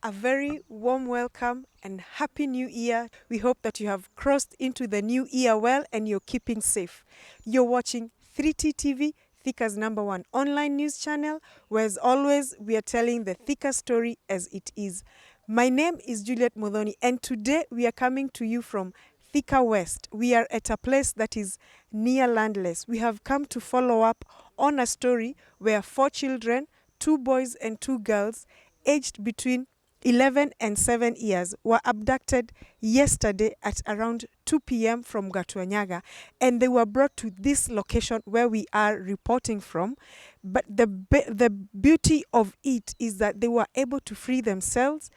a very warm welcome and happy new year. We hope that you have crossed into the new year well and you're keeping safe. You're watching 3T TV, Thika's #1 online news channel, where as always we are telling the Thika story as it is. My name is Juliet Modhoni and today we are coming to you from Thika West. We are at a place that is near Landless. We have come to follow up on a story where 4 children, 2 boys and 2 girls, aged between 11 and 7 years, were abducted yesterday at around 2 p.m. from Gatuanyaga, and they were brought to this location where we are reporting from. But the beauty of it is that they were able to free themselves,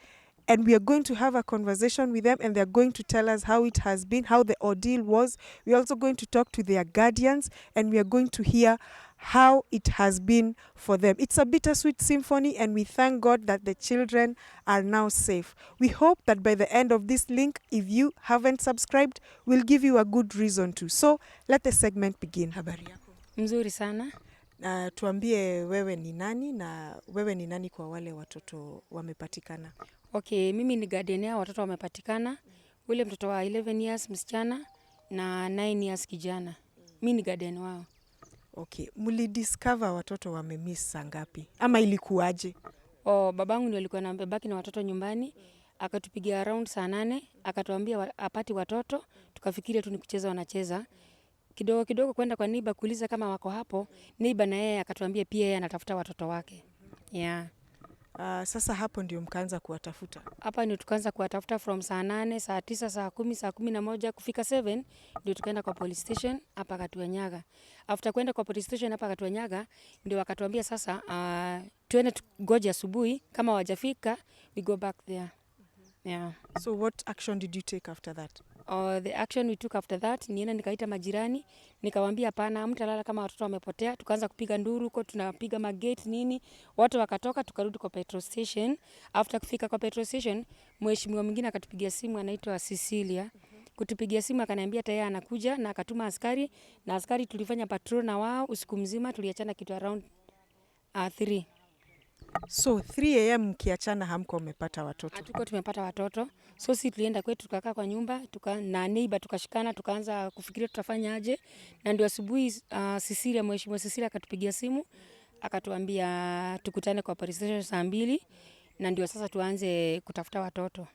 and we are going to have a conversation with them and they're going to tell us how it has been, how the ordeal was. We're also going to talk to their guardians and we are going to hear how it has been for them. It's a bittersweet symphony and we thank God that the children are now safe. We hope that by the end of this link, if you haven't subscribed, we'll give you a good reason to. So let the segment begin. Habari yako? Mzuri sana. Tuambie wewe ni nani na wewe ni nani kwa wale watoto wamepatikana? Okay, mimi ni guardian ya watoto wamepatikana. Ule mtoto wa 11 years msichana na 9 years kijana. Mimi ni guardian wao. Okay, mlidiscover watoto wamemiss saa ngapi? Ama ilikuwaje? Babangu ndio alikuwa anabaki na watoto nyumbani. Akatupigia around saa 8, akatuambia apati watoto, tukafikiria tu ni kucheza wanacheza. Kidogo kidogo kwenda kwa neighbor kuuliza kama wako hapo. Neighbor na yeye akatuambia pia yeye anatafuta watoto wake. Yeah. Sasa hapo ndio mkaanza kuwatafuta? Hapa ndio tukaanza kuwatafuta from saa 8, saa 9, saa 10, saa 11 kufika 7 ndio tukaenda kwa police station hapa Gatuanyaga. After kwenda kwa police station hapa Gatuanyaga ndio wakatuambia sasa tuende ngoje asubuhi kama wajafika we go back there. Yeah. So what action did you take after that? The action we took after that, nienda nikaita majirani, nikawaambia hapana mtalala kama watoto wamepotea, tukaanza kupiga nduru huko, tunapiga magate nini, watu wakatoka, tukarudi kwa petrol station. After kufika kwa petrol station, mheshimiwa mwingine akatupigia simu anaitwa Cecilia. Kutupigia simu akaniambia tayari anakuja na akatuma askari, na askari tulifanya patrol na wao usiku mzima, tuliachana kitu around 3. So 3 am mkiachana hamko umepata watoto? Hatuko tumepata watoto. So si tulienda kwetu tukakaa kwa nyumba, na neighbor tukashikana, tukaanza kufikiria tutafanya aje. Na ndio asubuhi Cecilia, mheshimiwa Cecilia akatupigia simu, akatuambia tukutane kwa police station saa 2 na ndio sasa tuanze kutafuta watoto.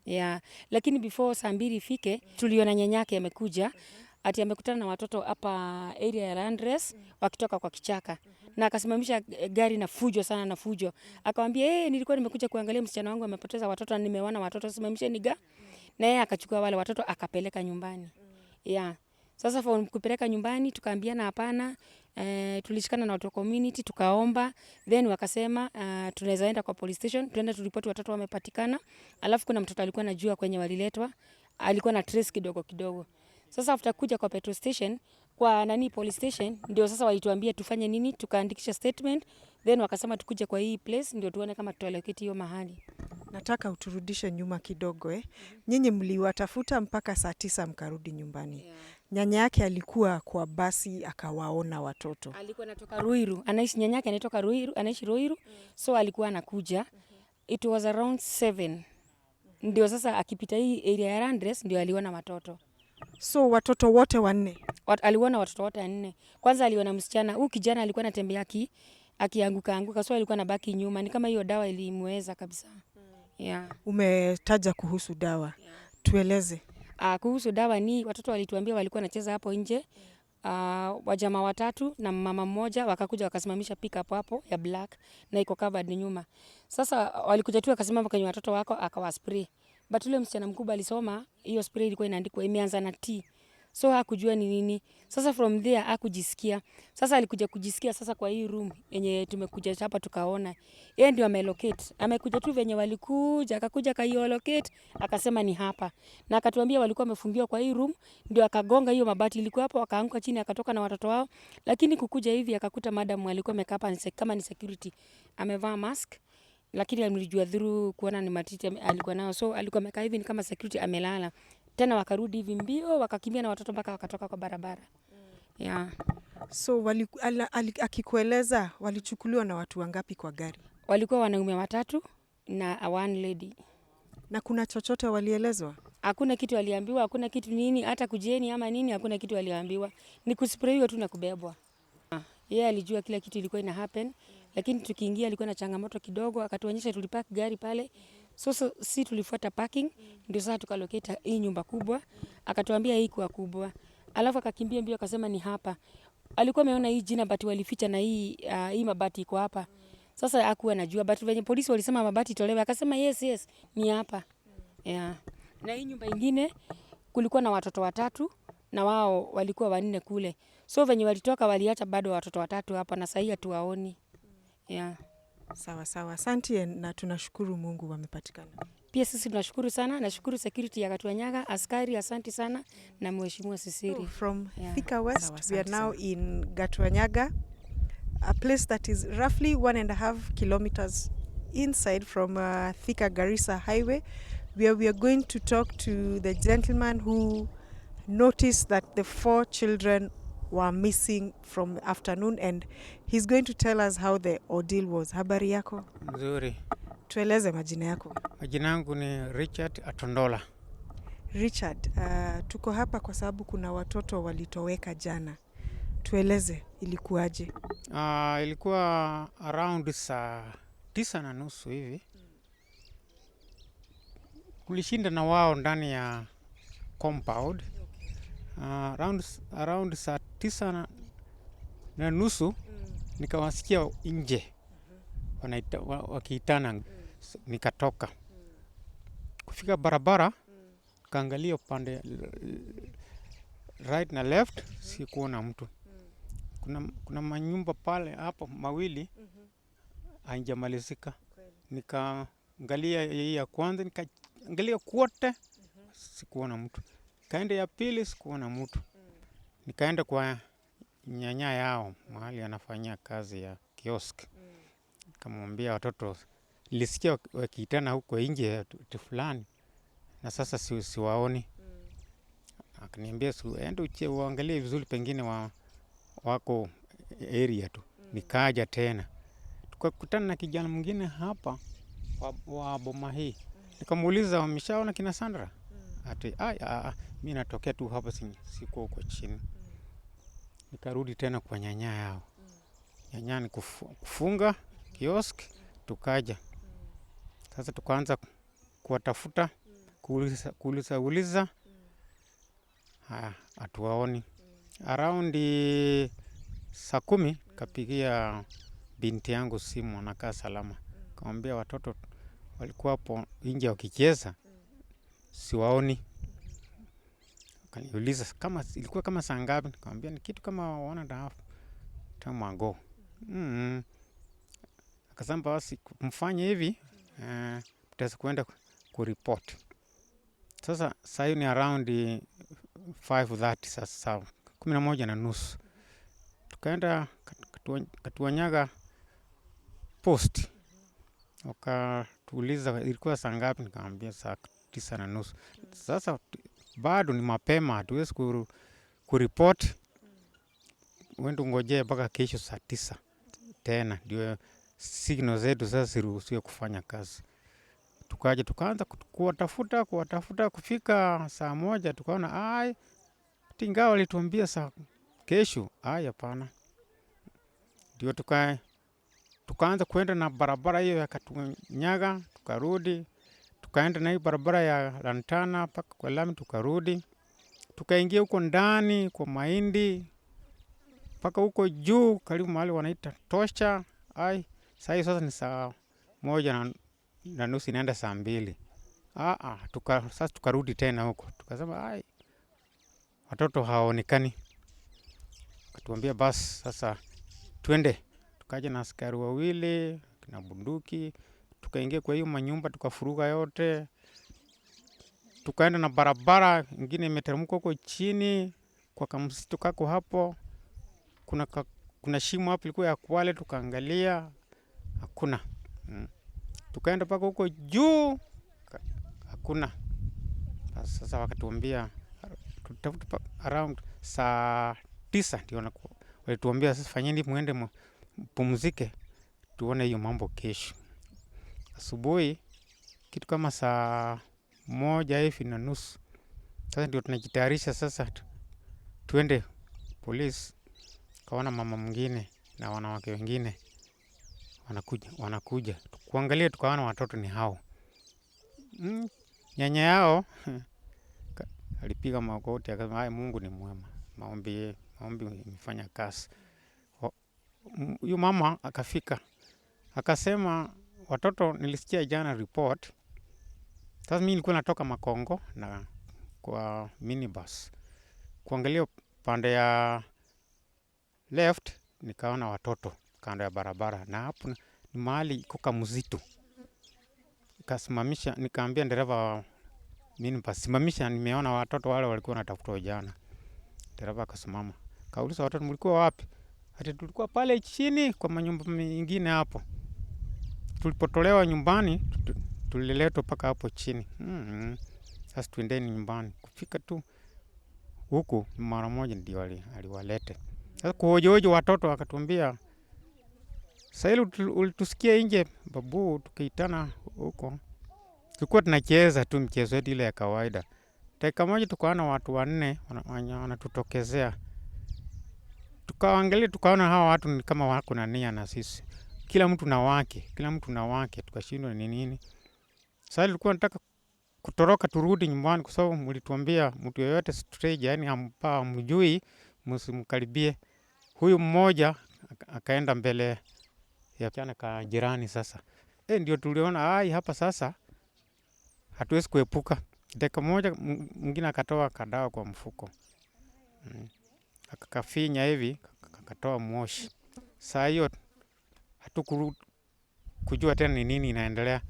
Yeah. Lakini before saa 2 ifike, tuliona nyanyake amekuja. Ati amekutana na watoto hapa area ya Landless wakitoka kwa kichaka. Na akasimamisha gari na fujo sana na fujo. Akamwambia nilikuwa nimekuja kuangalia msichana wangu amepoteza watoto na nimeona watoto, simamisheni ga. Na yeye akachukua wale watoto akapeleka nyumbani. Yeah. Sasa for kupeleka nyumbani tukaambiana hapana, tulishikana na watu wa community tukaomba, then wakasema tunaweza enda kwa police station, tuende turipoti watoto wamepatikana. Alafu kuna mtoto alikuwa anajua kwenye waliletwa, alikuwa na trace kidogo kidogo. Sasa after kuja kwa petrol station, kwa police station, ndio sasa walituambia tufanye nini, tukaandikisha statement, then wakasema tukuje kwa hii place, ndio tuone kama tutalocate hiyo mahali. Nataka uturudishe nyuma kidogo Nyinyi mliwatafuta mpaka saa 9 mkarudi nyumbani. Yeah. Nyanya yake alikuwa kwa basi akawaona watoto. Alikuwa anatoka Ruiru, nyanya yake anatoka Ruiru, anaishi Ruiru, so alikuwa anakuja. It was around 7. Ndio sasa akipita hii area ya Landless ndio aliona watoto. So watoto wote 4? Aliona watoto wote 4. Kwanza aliona msichana, huyu kijana alikuwa anatembea akianguka, so alikuwa anabaki nyuma. Ni kama hiyo dawa ilimweza kabisa. Yeah. Umetaja kuhusu dawa. Yeah. Tueleze. Kuhusu dawa ni watoto walituambia walikuwa wanacheza hapo nje. Wajamaa 3 na mama mmoja wakakuja wakasimamisha pickup hapo ya black na iko covered nyuma. Sasa walikuja tu wakasimama kwenye watoto wako akawaspray. But ule msichana mkubwa alisoma hiyo spray ilikuwa inaandikwa imeanza na T. So hakujua ni nini. Sasa from there hakujisikia. Sasa alikuja kujisikia sasa kwa hii room yenye tumekuja hapa tukaona. Yeye ndio amelocate. Amekuja tu venye walikuja, akakuja locate, akasema ni hapa. Na akatuambia walikuwa wamefungiwa kwa hii room, ndio akagonga hiyo mabati ilikuwa hapo, akaanguka chini akatoka na watoto wao. Lakini kukuja hivi akakuta madam alikuwa amekaa hapa kama ni security. Amevaa mask. Lakini alijua through kuona ni matiti alikuwa nao, so alikuwa amekaa hivi ni kama security amelala. Tena wakarudi hivi mbio wakakimbia na watoto mpaka wakatoka kwa barabara. Yeah. So akikueleza walichukuliwa na watu wangapi kwa gari? Walikuwa wanaume 3 na one lady. Na kuna chochote walielezwa? Hakuna kitu aliambiwa, hakuna kitu nini, hata kujeni ama nini, hakuna kitu aliambiwa. Ni kusprayiwa tu na kubebwa. Yeye alijua kila kitu ilikuwa ina happen, lakini tukiingia alikuwa na changamoto kidogo, akatuonyesha tulipark gari pale. So si tulifuata parking, ndio sasa tukaloketa hii nyumba kubwa, akatuambia hii kwa kubwa. Alafu akakimbia mbio akasema ni hapa. Alikuwa ameona hii jina but walificha na hii mabati iko hapa. Sasa hakuwa anajua but venye polisi walisema mabati itolewe akasema yes ni hapa. Yeah. Na hii nyumba ingine kulikuwa na watoto 3 na wao walikuwa 4 kule. So venye walitoka waliacha bado watoto 3 hapa na sasa hatuwaoni. Yeah. Sawa. Asante na tunashukuru Mungu wamepatikana. Pia sisi tunashukuru sana, nashukuru security ya Gatuanyaga, askari asante sana na mheshimiwa Sisiri. So from Thika West, we are now in Gatuanyaga, a place that is roughly 1.5 kilometers inside from Thika Garissa Highway, where we are going to talk to the gentleman who noticed that the 4 children were missing from afternoon, and he's going to tell us how the ordeal was. Habari yako? Nzuri. Tueleze majina yako. Majina yangu ni Richard Atondola. Richard, tuko hapa kwa sababu kuna watoto walitoweka jana. Tueleze ilikuwaje? Ilikuwa around saa 9:30 hivi. Kulishinda na wao ndani ya compound. Around saa 9:30 nikawasikia nje wakiitana. Nikatoka kufika barabara, kaangalia upande right na left, sikuona mtu. Kuna manyumba pale hapo mawili haijamalizika. Nikaangalia hii ya kwanza, nikaangalia kwote, sikuona mtu. Kaenda ya pili, sikuona mtu. Nikaenda kwa nyanya yao mahali anafanyia kazi ya kiosk. Nikamwambia watoto, nilisikia wakiitana huko nje fulani na sasa siwaoni. Akaniambia ende uangalie vizuri, pengine wako area tu. Nikaja tena, tukakutana na kijana mwingine hapa wa boma hii. Nikamuuliza, wameshaona kina Sandra? Ati mimi natokea tu hapa, siko huko chini. Nikarudi tena kwa nyanya yao. Nyanya ni kufunga kiosk, tukaja. Sasa tukaanza kuwatafuta, kuuliza, hatuwaoni. Around saa 10 kapigia binti yangu simu, anakaa Salama. Kamwambia watoto walikuwa hapo nje wakicheza, siwaoni. Akaniuliza ilikuwa kama saa ngapi? Nikamwambia ni kitu kama 1.5 time ago. Akasema basi mfanye hivi, tutaweza kuenda kuripoti. Sasa saa hiyo ni around 5:30, sasa 11:30. Tukaenda Gatuanyaga post. Wakatuuliza ilikuwa saa ngapi? Nikamwambia saa 9:30. Sasa bado ni mapema, hatuwezi kuripoti. Wende ngojea mpaka kesho saa 9 tena ndio signal zetu sasa siruhusiwe kufanya kazi. Tukaja tukaanza kuwatafuta kufika saa 1 tukaona ingawa walituambia saa kesho, hapana. Ndio tukaanza kwenda na barabara hiyo ya Gatuanyaga, tukarudi. Tukaenda na hii barabara ya Lantana mpaka kwa lami, tukarudi. Tukaingia huko ndani kwa mahindi mpaka huko juu karibu mahali wanaita Tosha. Sasa ni saa 1:30 inaenda saa 2. Sasa tukarudi tena huko. Tukasema watoto hawaonekani. Akatuambia basi sasa twende. Tukaja na askari 2 na bunduki. Tukaingia kwa hiyo manyumba, tukafuruga yote. Tukaenda na barabara ingine imeteremka huko chini kwa kamsitu kako hapo. Kuna shimo hapo ilikuwa ya kwale, tukaangalia hakuna. Tukaenda paka huko juu hakuna. Sasa wakatuambia tutafuta around saa 9 ndio walituambia sasa fanyeni muende mpumzike tuone hiyo mambo kesho. asubuhi kitu kama saa 1:30. Sasa ndio tunajitayarisha sasa tuende polisi. Kaona mama mwingine na wanawake wengine wanakuja kuangalia, tukaona watoto ni hao. Nyanya yao alipiga magoti akasema, Mungu ni mwema, maombi imefanya kazi. Huyu mama akafika akasema, watoto nilisikia jana report. Sasa mimi nilikuwa natoka Makongo na kwa minibus kuangalia pande ya left, nikaona watoto kando ya barabara, na hapo ni mahali iko kama msitu. Nikasimamisha, nikaambia dereva minibus simamisha, nimeona watoto wale walikuwa wanatafutwa jana. Dereva akasimama, kauliza watoto mlikuwa wapi? Ati tulikuwa pale chini kwa manyumba mengine hapo. Tulipotolewa nyumbani tuliletwa paka hapo chini. Sasa tuendeni nyumbani. Kufika tu huku mara moja ndio aliwalete. Sasa kuhoji watoto akatuambia, sasa ulitusikia nje babu tukiitana huko. Tulikuwa tunacheza tu mchezo wetu ile ya kawaida. Dakika moja tukaona watu 4 wanatutokezea. Tukaangalia tukaona hawa watu ni kama wako na nia na sisi. Kila mtu na wake, tukashindwa ni nini. Sasa tulikuwa tunataka kutoroka turudi nyumbani kwa sababu mlituambia mtu yeyote stranger, yani hamjui msimkaribie. Huyu mmoja akaenda mbele ya chana ka jirani sasa. Ndio tuliona hapa sasa hatuwezi kuepuka. Dakika moja mwingine akatoa kadawa kwa mfuko. Akakafinya hivi, akatoa moshi. Saa hiyo hatukujua tena ni nini inaendelea.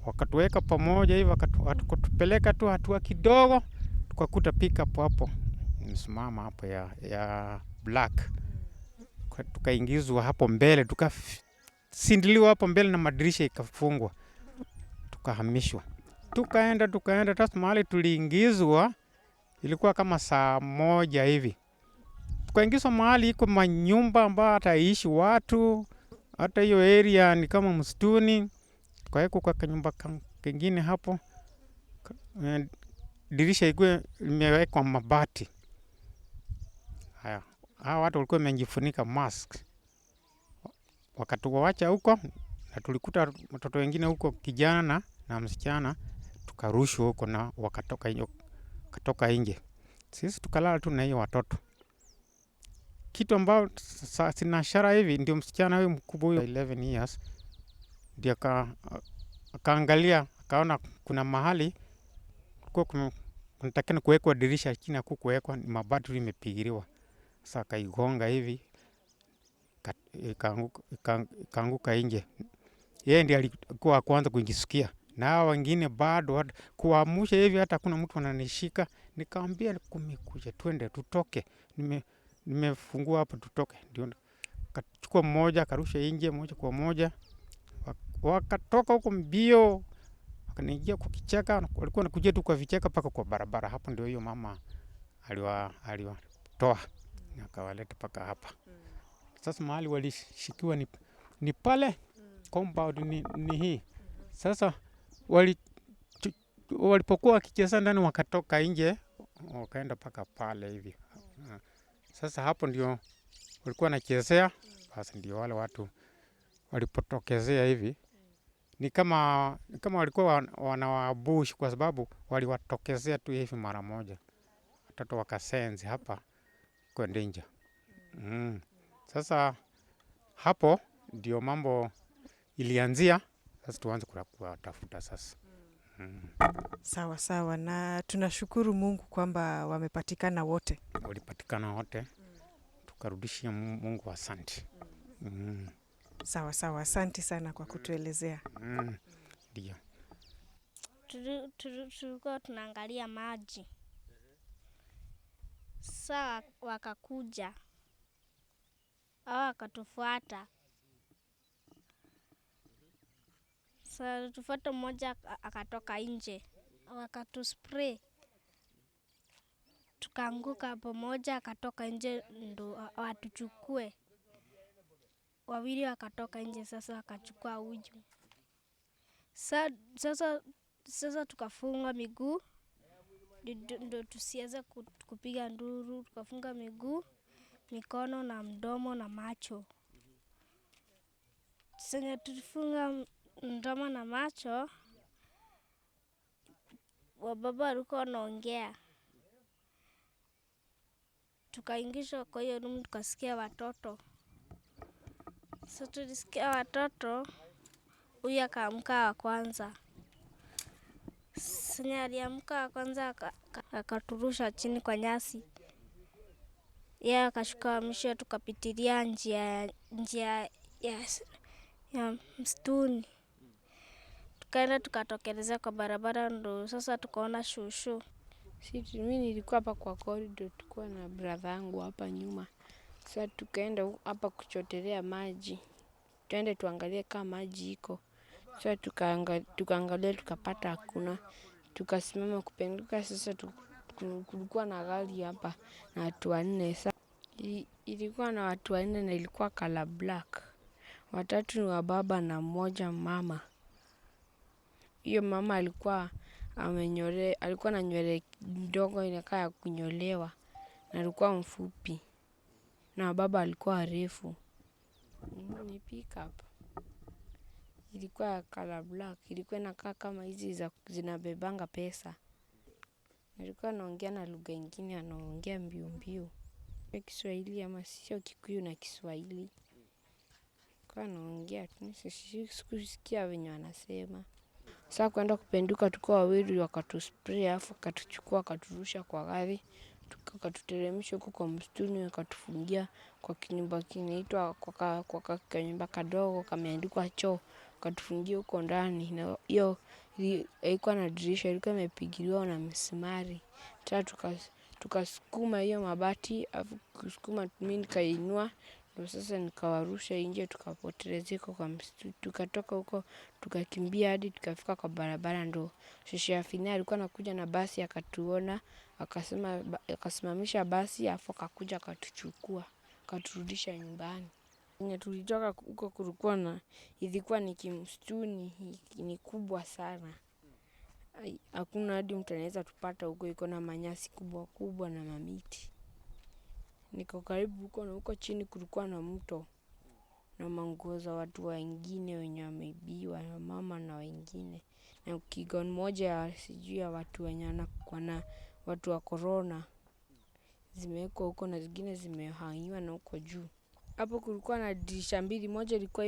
Wakatuweka pamoja hivi, wakatupeleka tu hatua kidogo, tukakuta pickup hapo imesimama hapo ya black. Tukaingizwa hapo mbele, tukasindiliwa hapo mbele na madirisha ikafungwa. Tukahamishwa. Tukaenda tatu mahali tuliingizwa ilikuwa kama saa 1 hivi. Tukaingizwa mahali iko manyumba ambayo hataishi watu, hata hiyo area ni kama msituni. Tukawekwa kwa kanyumba kingine hapo. Dirisha ilikuwa imewekwa mabati. Haya, hawa watu walikuwa wamejifunika mask. Wakatuacha huko na tulikuta watoto wengine huko, kijana na msichana, tukarushwa huko na wakatoka nje. Sisi tukalala tu na hiyo watoto. Kitu ambao sina ishara hivi, ndio msichana huyu mkubwa huyu 11 years ndio akaangalia akaona kuna mahali kunatakiwa kuwekwa dirisha, lakini hakukuwekwa, ni mabati imepigiliwa. Sasa akaigonga hivi ikaanguka nje. Yeye ndiye alikuwa kwanza kujisikia, na hao wengine bado kuamsha hivi, hata kuna mtu ananishika. Nikamwambia kumekuja, twende tutoke, nimefungua hapa tutoke. Ndio akachukua mmoja akarusha nje moja kwa moja, wakatoka huko mbio, wakaniingia kwa kichaka. Walikuwa wanakuja tu kwa vichaka paka kwa barabara. Hapo ndio hiyo mama aliwatoa na akawaleta paka hapa. Sasa mahali walishikiwa ni pale compound ni hii. Sasa walipokuwa wakicheza ndani wakatoka nje wakaenda paka pale hivi. Sasa hapo ndio walikuwa wanachezea. Basi ndio wale watu walipotokezea hivi, ni kama walikuwa wanawabush, kwa sababu waliwatokezea tu hivi mara moja. Watoto wakasense hapa kwa danger. Sasa hapo ndio mambo ilianzia. Sasa tuanze kuwatafuta sasa. Sawa, na tunashukuru Mungu kwamba wamepatikana wote. Walipatikana wote. Tukarudishia Mungu asante. Sawa, asante sana kwa kutuelezea. Ndio. Tulikuwa tunaangalia maji. Saa wakakuja. Wakatufuata. Sasa tufuata, mmoja akatoka nje. Wakatuspray. Tukaanguka pamoja, akatoka nje ndo watuchukue. Wawili wakatoka nje, sasa wakachukua uju. Sasa tukafunga miguu ndio tusiweze kupiga nduru. Tukafunga miguu, mikono na mdomo na macho. Senye tulifunga mdomo na macho, wababa walikuwa wanaongea. Tukaingishwa kwa hiyo room, tukasikia watoto. Sasa tulisikia watoto, huyu akaamka wa kwanza. Senye aliamka wa kwanza akaturusha chini kwa nyasi. Yeye akashuka wa mwisho, tukapitilia njia ya msituni. Tukaenda tukatokelezea kwa barabara, ndo sasa tukaona shushu. Mimi nilikuwa hapa kwa corridor, tulikuwa na brother yangu hapa nyuma. Sasa tukaenda hapa kuchotelea maji. Tuende tuangalie kama maji iko. Sasa tukaangalia tukapata hakuna. Tukasimama kupenduka. Sasa kulikuwa na gari hapa na watu 4. Sasa ilikuwa na watu 4 na ilikuwa color black. 3 ni wa baba na 1 mama. Hiyo mama alikuwa na nywele ndogo inakaa ya kunyolewa na alikuwa mfupi. Na baba alikuwa refu. Ni pick up. Ilikuwa color black. Ilikuwa inakaa kama hizi zinabebanga pesa. Alikuwa anaongea na lugha ingine, anaongea mbio mbio. Kiswahili ama sio Kikuyu na Kiswahili. Alikuwa anaongea, sikusikia venye anasema. Sasa kwenda kupenduka tulikuwa wawili, wakatuspray afu wakatuchukua wakaturusha kwa gari. Wakatuteremsha huko kwa msituni, wakatufungia kwa kinyumba kinaitwa kwa kanyumba kadogo kameandikwa choo. Wakatufungia huko ndani na hiyo haikuwa na dirisha, ilikuwa imepigiliwa na misumari. Tukasukuma hiyo mabati, afu kusukuma mimi nikainua, ndio sasa nikawarusha nje, tukapotelezea kwa msitu. Tukatoka huko tukakimbia hadi tukafika kwa barabara, ndio shosho Afina alikuwa anakuja na basi akatuona, akasimamisha basi afu akakuja akatuchukua, akaturudisha nyumbani. Tulitoka huko ilikuwa ni kimsituni, ni kubwa sana. Hakuna hadi mtu anaweza tupata huko, iko na manyasi kubwa kubwa na mamiti. Niko karibu huko na huko chini kulikuwa na mto na manguo za watu wengine wenye wameibiwa na mama na wengine. Na kigon moja sijui ya watu wenye na watu wa corona zimewekwa huko na zingine zimehangiwa na huko juu. Hapo kulikuwa na dirisha mbili, moja ilikuwa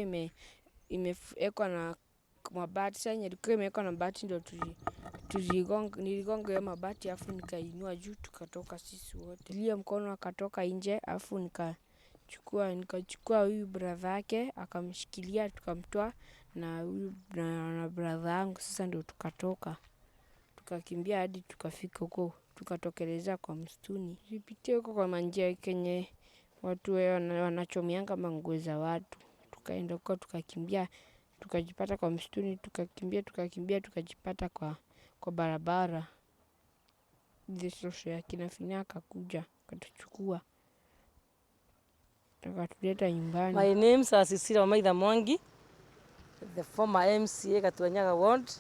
imewekwa na mabati, sasa ilikuwa imewekwa na mabati, ndio niligonga hiyo mabati afu nikainua juu, tukatoka sisi wote. Niliye mkono akatoka nje afu nikachukua huyu brother yake akamshikilia, tukamtoa na huyu na brother yangu, sasa ndio tukatoka. Tukakimbia hadi tukafika huko, tukatokelezea kwa msituni. Tulipitia huko kwa manjia kenye watu wanachomeanga manguo za watu. Tukaenda huko tukakimbia, tukajipata kwa msituni, tukakimbia tukajipata kwa barabara. Shosho ya kina Afina akakuja, akatuchukua, akatuleta nyumbani. My name is Cecilia Wamaitha Mwangi, the former MCA Gatuanyaga ward.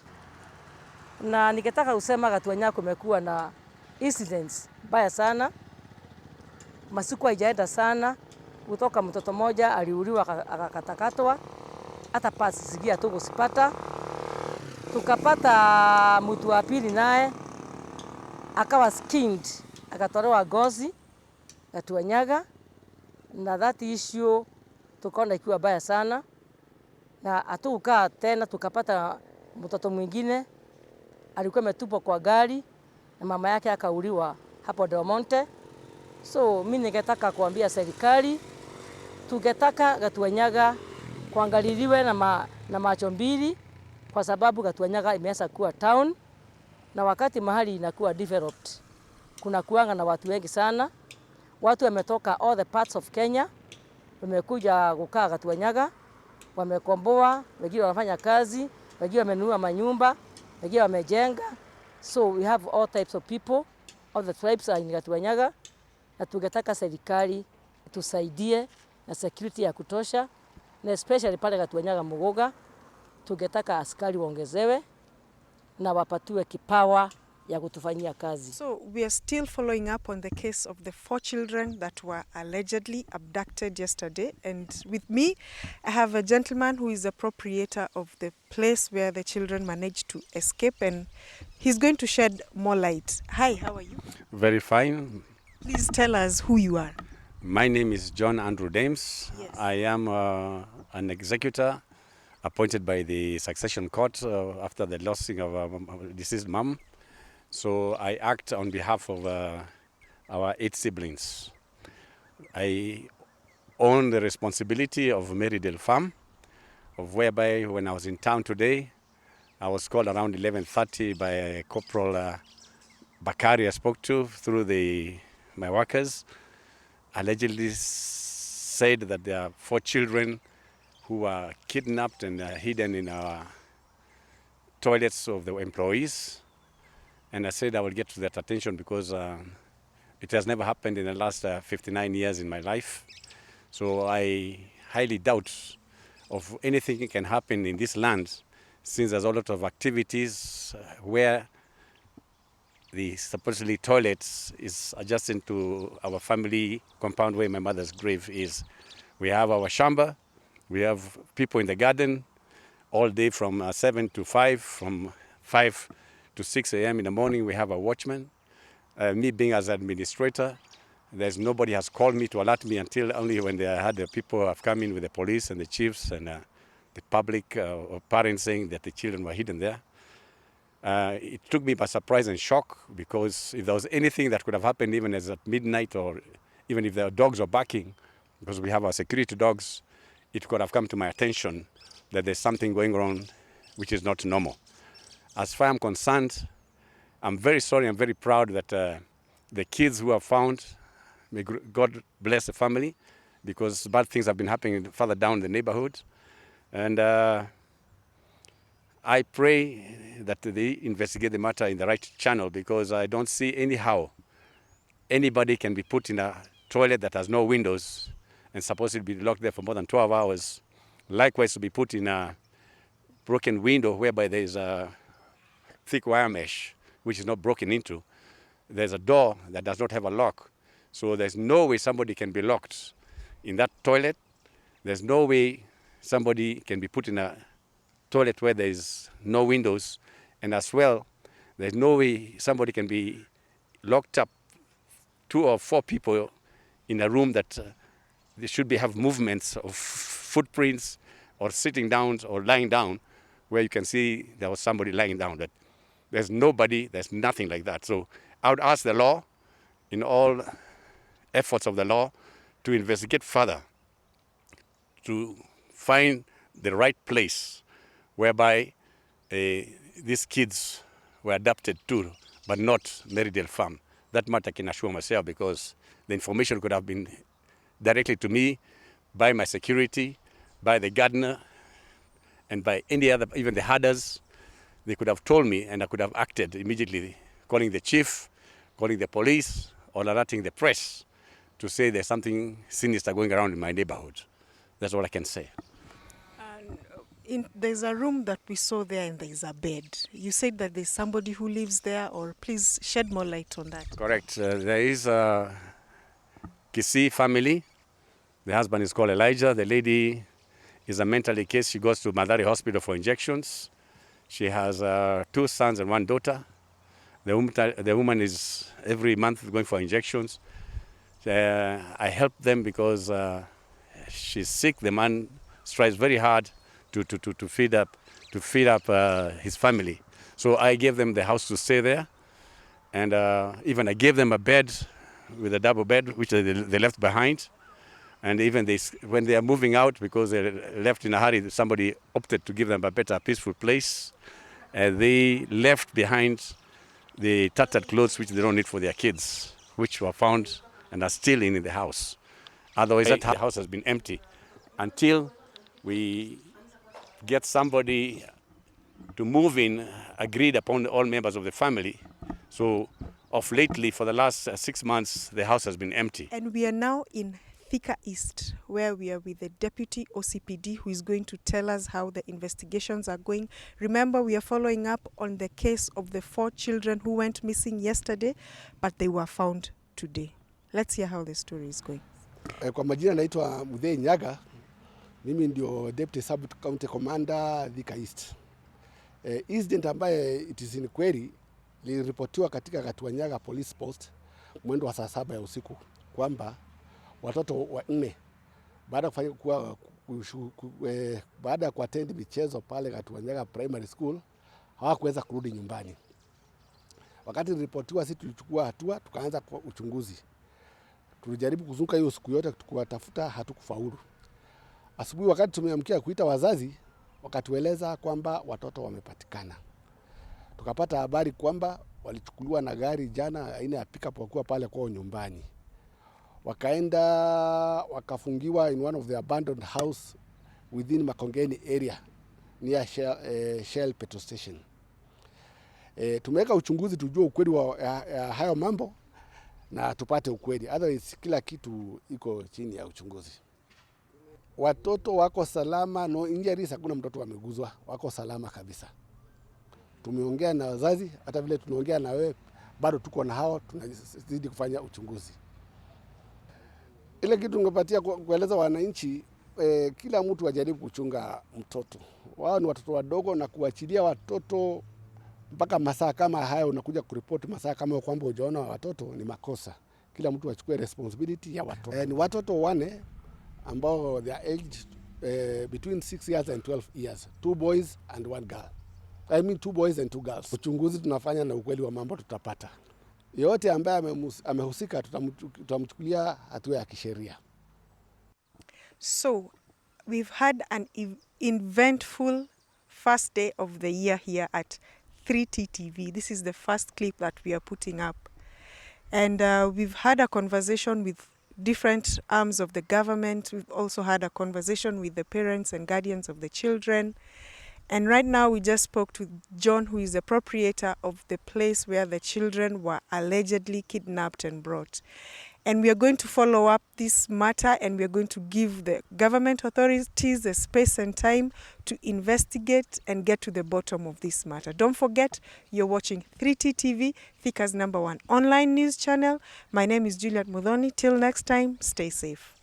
Na nikitaka kusema Gatuanyaga kumekuwa na incidents mbaya sana. Masiku haijaenda sana, kutoka mtoto mmoja aliuliwa akakatakatwa, hata pasi sigia tu kusipata. Tukapata mtu wa pili naye akawa skinned, akatolewa ngozi Gatuanyaga, na that issue tukaona ikiwa baya sana. Na hatukukaa tena, tukapata mtoto mwingine alikuwa ametupwa kwa gari na mama yake akauliwa hapo Del Monte. So mimi ningetaka kuambia serikali, tungetaka Gatuanyaga kuangaliliwe na macho mbili, kwa sababu Gatuanyaga imeanza kuwa town, na wakati mahali inakuwa developed kuna kuanga na watu wengi sana. Watu wametoka all the parts of Kenya wamekuja kukaa Gatuanyaga, wamekomboa, wengine wanafanya kazi, wengine wamenunua manyumba, wengine wamejenga. So we have all types of people, all the tribes are in Gatuanyaga, na tungetaka serikali tusaidie na security ya kutosha, na especially pale Gatuanyaga Mugoga tungetaka askari waongezewe na wapatiwe kipawa ya kutufanyia kazi. So we are still following up on the case of the 4 children that were allegedly abducted yesterday. And with me, I have a gentleman who is a proprietor of the place where the children managed to escape, and he's going to shed more light. Hi, how are you? Very fine. Please tell us who you are. My name is John Andrew Dames. Yes. I am an executor appointed by the succession court after the lossing of our deceased mom. So I act on behalf of our 8 siblings. I own the responsibility of Marydale Farm, of whereby when I was in town today, I was called around 11:30 by Corporal Bakari I spoke to through my workers, allegedly said that there are 4 children who were kidnapped and hidden in our toilets of the employees. And I said I will get to that attention because it has never happened in the last 59 years in my life. So I highly doubt of anything can happen in this land, since there's a lot of activities where the supposedly toilets is adjacent to our family compound where my mother's grave is. We have our shamba, we have people in the garden all day from 7 to 5, from 5 to 6 a.m. in the morning. We have a watchman. Me being as administrator, there's nobody has called me to alert me until only when they had the people have come in with the police and the chiefs and the public or parents saying that the children were hidden there. It took me by surprise and shock, because if there was anything that could have happened even as at midnight, or even if the dogs were barking, because we have our security dogs, it could have come to my attention that there's something going on which is not normal. As far as I'm concerned, I'm very sorry, I'm very proud that the kids who are found, may God bless the family, because bad things have been happening further down the neighborhood. And I pray that they investigate the matter in the right channel, because I don't see anyhow anybody can be put in a toilet that has no windows and supposedly be locked there for more than 12 hours. Likewise, to be put in a broken window whereby there is a thick wire mesh which is not broken into. There's a door that does not have a lock. So there's no way somebody can be locked in that toilet. There's no way somebody can be put in a toilet where there's no windows. And as well, there's no way somebody can be locked up, 2 or 4 people in a room that they should have movements of footprints or sitting down or lying down, where you can see there was somebody lying down. That there's nobody, there's nothing like that. So I would ask the law, in all efforts of the law, to investigate further, to find the right place whereby these kids were adopted to, but not Marydale Farm. That matter I can assure myself, because the information could have been directly to me by my security, by the gardener, and by any other, even the herders. They could have told me, and I could have acted immediately, calling the chief, calling the police, or alerting the press to say there's something sinister going around in my neighborhood. That's all I can say. There's a room that we saw there, and there's a bed. You said that there's somebody who lives there, or please shed more light on that. Correct. There is a Kisii family. The husband is called Elijah. The lady is a mentally case. She goes to Madari Hospital for injections. She has 2 sons and 1 daughter. The woman is every month going for injections. I help them because she's sick. The man strives very hard to feed up his family. So I gave them the house to stay there, and even I gave them a bed with a double bed which they left behind. And even when they are moving out, because they left in a hurry, somebody opted to give them a better, peaceful place. They left behind the tattered clothes which they don't need for their kids, which were found and are still in the house. Otherwise, that house has been empty until we get somebody to move in, agreed upon all members of the family. So of lately, for the last 6 months, the house has been empty. And we are now in Thika East, where we are with the Deputy OCPD, who is going to tell us how the investigations are going. Remember, we are following up on the case of the 4 children who went missing yesterday, but they were found today. Let's hear how the story is going. Kwa majina naitwa Mudhei Nyaga. Mimi ndio Deputy Sub County Commander Thika East. Incident ambaye it is in query liliripotiwa katika Gatuanyaga Police Post mwendo wa saa 7 ya usiku kwamba watoto 4 baada ya kuattend michezo pale Gatuanyaga Primary School hawakuweza kurudi nyumbani. Wakati nilipotiwa, sisi tulichukua hatua, tukaanza uchunguzi. Tulijaribu kuzunguka hiyo siku yote tukiwatafuta, hatukufaulu. Asubuhi wakati tumeamkia kuita wazazi, wakatueleza kwamba watoto wamepatikana. Tukapata habari kwamba walichukuliwa na gari jana aina ya pickup wakiwa pale kwao nyumbani. Wakaenda wakafungiwa in one of the abandoned house within Makongeni area near Shell petrol station. Tumeweka uchunguzi tujue ukweli wa hayo mambo na tupate ukweli. Otherwise kila kitu iko chini ya uchunguzi. Watoto wako salama, no injuries, hakuna mtoto ameguzwa, wako salama kabisa. Tumeongea na wazazi, hata vile tunaongea na wewe, bado tuko na hao, tunazidi kufanya uchunguzi. Ile kitu ningepatia kueleza wananchi, kila mtu ajaribu kuchunga mtoto. Wao ni watoto wadogo, na kuachilia watoto mpaka masaa kama haya unakuja kuripoti masaa kama kwamba hujaona watoto ni makosa. Kila mtu achukue responsibility ya watoto. Ni watoto 4 ambao they are aged between 6 years and 12 years. 2 boys and 1 girl. I mean 2 boys and 2 girls. Uchunguzi tunafanya na ukweli wa mambo tutapata. Yote ambaye amehusika tutamchukulia hatua ya kisheria. So, we've had an eventful first day of the year here at 3T TV. This is the first clip that we are putting up. And we've had a conversation with different arms of the government. We've also had a conversation with the parents and guardians of the children. And right now we just spoke to John, who is the proprietor of the place where the children were allegedly kidnapped and brought. And we are going to follow up this matter, and we are going to give the government authorities the space and time to investigate and get to the bottom of this matter. Don't forget, you're watching 3T TV, Thika's #1 online news channel. My name is Juliet Mudhoni. Till next time, stay safe.